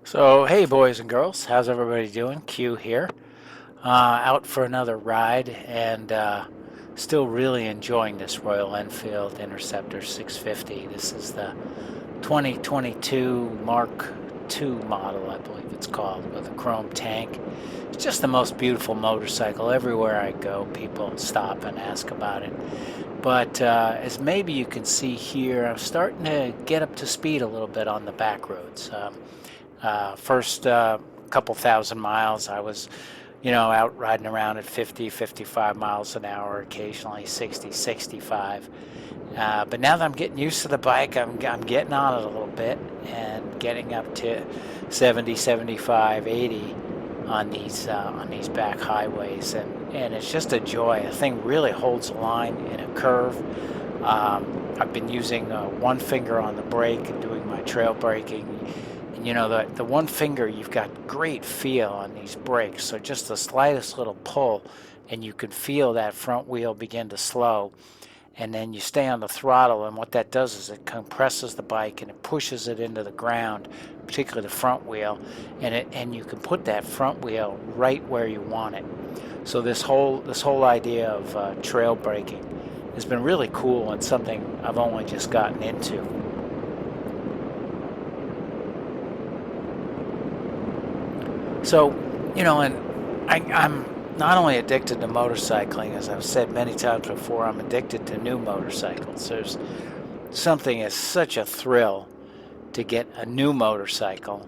So, hey, boys and girls, how's everybody doing? Q here, out for another ride, and still really enjoying this Royal Enfield Interceptor 650. This is the 2022 Mark II model, I believe it's called, with a chrome tank. It's just the most beautiful motorcycle. Everywhere I go, people stop and ask about it. But as maybe you can see here, I'm starting to get up to speed a little bit on the back roads. First couple thousand miles, I was, out riding around at 50, 55 miles an hour, occasionally 60, 65. But now that I'm getting used to the bike, I'm getting on it a little bit and getting up to 70, 75, 80 on these back highways, and it's just a joy. The thing really holds the line in a curve. I've been using one finger on the brake and doing my trail braking. And the one finger, you've got great feel on these brakes. So just the slightest little pull, and you can feel that front wheel begin to slow. And then you stay on the throttle, and what that does is it compresses the bike and it pushes it into the ground, particularly the front wheel, and you can put that front wheel right where you want it. So this whole idea of trail braking has been really cool and something I've only just gotten into. So, and I'm not only addicted to motorcycling, as I've said many times before, I'm addicted to new motorcycles. There's something as such a thrill to get a new motorcycle.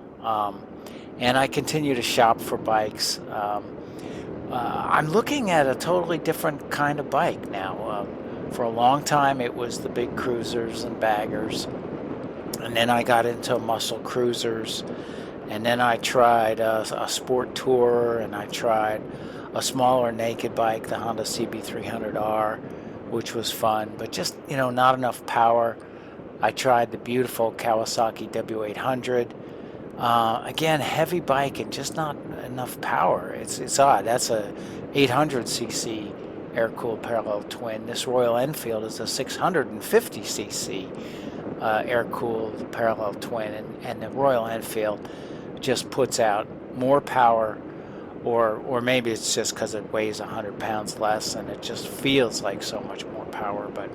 And I continue to shop for bikes. I'm looking at a totally different kind of bike now. For a long time, it was the big cruisers and baggers. And then I got into muscle cruisers. And then I tried a sport tourer, and I tried a smaller naked bike, the Honda CB300R, which was fun, but just, not enough power. I tried the beautiful Kawasaki W800. Again, heavy bike and just not enough power. It's odd. That's a 800cc air-cooled parallel twin. This Royal Enfield is a 650cc air-cooled parallel twin, and the Royal Enfield just puts out more power, or maybe it's just because it weighs 100 pounds less and it just feels like so much more power. But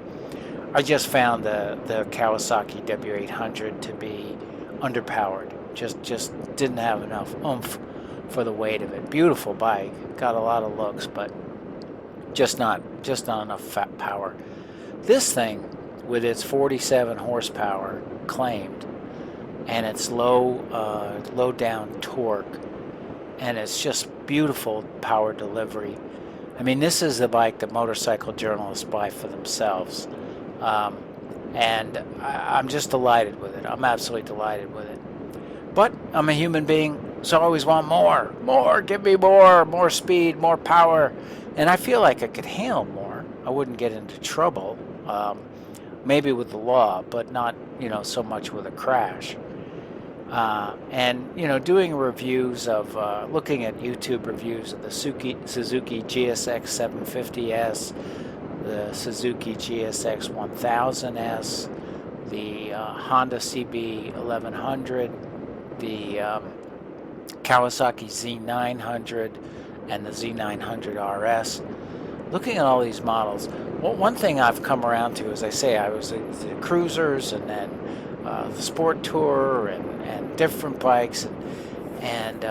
I just found the Kawasaki W800 to be underpowered. Just didn't have enough oomph for the weight of it. Beautiful bike, got a lot of looks, but just not enough fat power. This thing, with its 47 horsepower claimed, and its low down torque, and it's just beautiful power delivery. I mean, this is the bike that motorcycle journalists buy for themselves, and I'm just delighted with it. I'm absolutely delighted with it. But I'm a human being, so I always want more. Give me more speed, more power, and I feel like I could handle more. I wouldn't get into trouble, maybe with the law, but not so much with a crash. And doing reviews of looking at YouTube reviews of the Suzuki GSX 750S, the Suzuki GSX 1000S, the Honda CB 1100, the Kawasaki Z900, and the Z900 RS. Looking at all these models, one thing I've come around to, as I say, I was the cruisers, and then the sport tour, and different bikes, and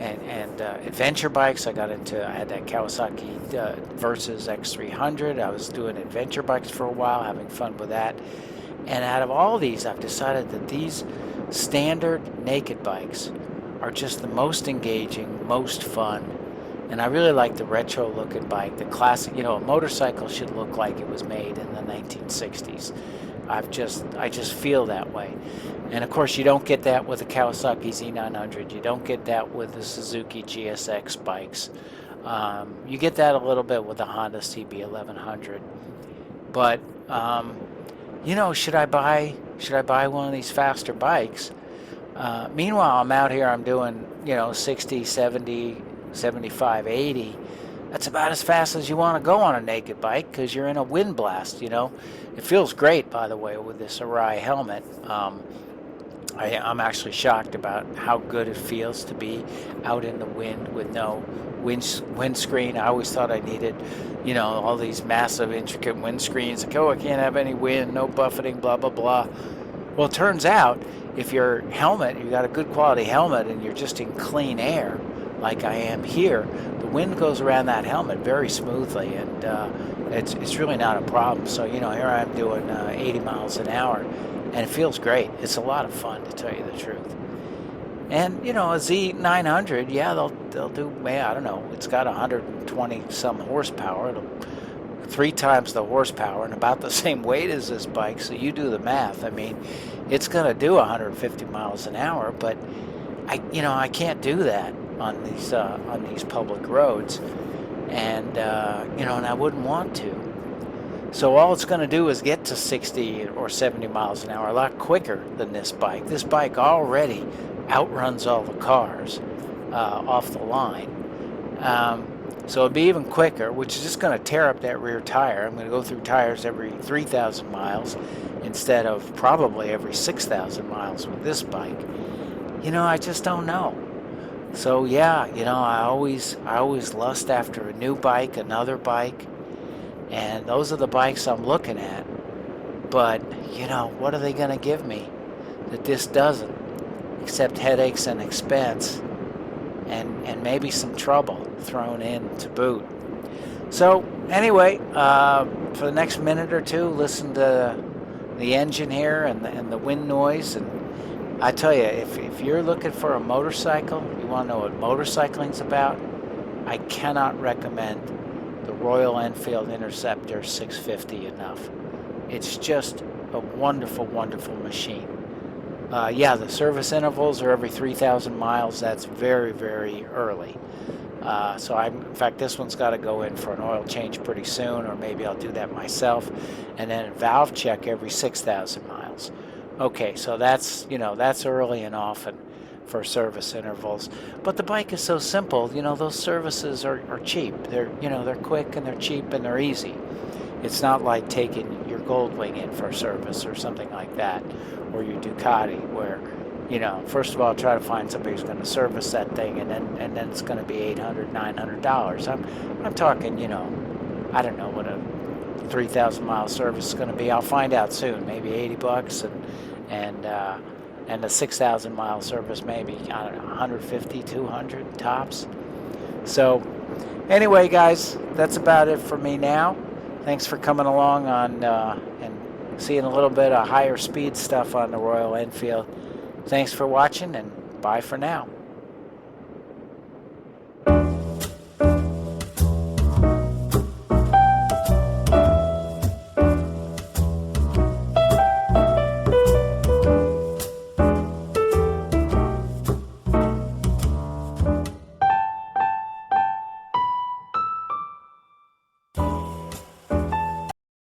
adventure bikes. I had that Kawasaki Versus X300. I was doing adventure bikes for a while, having fun with that. And out of all these, I've decided that these standard naked bikes are just the most engaging, most fun. And I really like the retro looking bike, the classic. A motorcycle should look like it was made in the 1960s. I just feel that way. And of course, you don't get that with the Kawasaki Z900. You don't get that with the Suzuki GSX bikes. You get that a little bit with the Honda CB 1100. But should I buy one of these faster bikes? Meanwhile, I'm out here. I'm doing 60, 70, 75, 80. That's about as fast as you want to go on a naked bike, because you're in a wind blast. It feels great, by the way, with this Arai helmet. I'm actually shocked about how good it feels to be out in the wind with no windscreen. I always thought I needed, all these massive, intricate windscreens. Like, oh, I can't have any wind, no buffeting, blah, blah, blah. Well, it turns out if your helmet, you got a good quality helmet and you're just in clean air, like I am here, the wind goes around that helmet very smoothly, and it's really not a problem. So, here I am doing 80 miles an hour, and it feels great. It's a lot of fun, to tell you the truth. And, a Z900, yeah, they'll do, I don't know, it's got 120 some horsepower. It'll 3 times the horsepower and about the same weight as this bike, so you do the math. I mean, it's going to do 150 miles an hour, but I can't do that on these public roads, and and I wouldn't want to. So all it's going to do is get to 60 or 70 miles an hour a lot quicker than this bike. This bike already outruns all the cars off the line. So it'll be even quicker, which is just going to tear up that rear tire. I'm going to go through tires every 3,000 miles instead of probably every 6,000 miles with this bike. I just don't know. So yeah, I always lust after a new bike, another bike, and those are the bikes I'm looking at. But what are they going to give me that this doesn't, except headaches and expense, and maybe some trouble thrown in to boot. So anyway, for the next minute or two, listen to the engine here and the wind noise. And I tell you, if you're looking for a motorcycle, you want to know what motorcycling's about, I cannot recommend the Royal Enfield Interceptor 650 enough. It's just a wonderful, wonderful machine. Yeah, the service intervals are every 3,000 miles. That's very, very early. In fact, this one's got to go in for an oil change pretty soon, or maybe I'll do that myself. And then a valve check every 6,000 miles. Okay, so that's early and often for service intervals. But the bike is so simple, those services are cheap. They're quick and they're cheap and they're easy. It's not like taking your Goldwing in for a service or something like that, or your Ducati, where, first of all, try to find somebody who's going to service that thing, and then it's going to be $800, $900. I'm talking, I don't know what a 3,000 mile service is going to be. I'll find out soon. Maybe $80, and a 6,000 mile service, maybe, I don't know, 150, 200 tops. So anyway, guys, that's about it for me now. Thanks for coming along on and seeing a little bit of higher speed stuff on the Royal Enfield. Thanks for watching, and bye for now.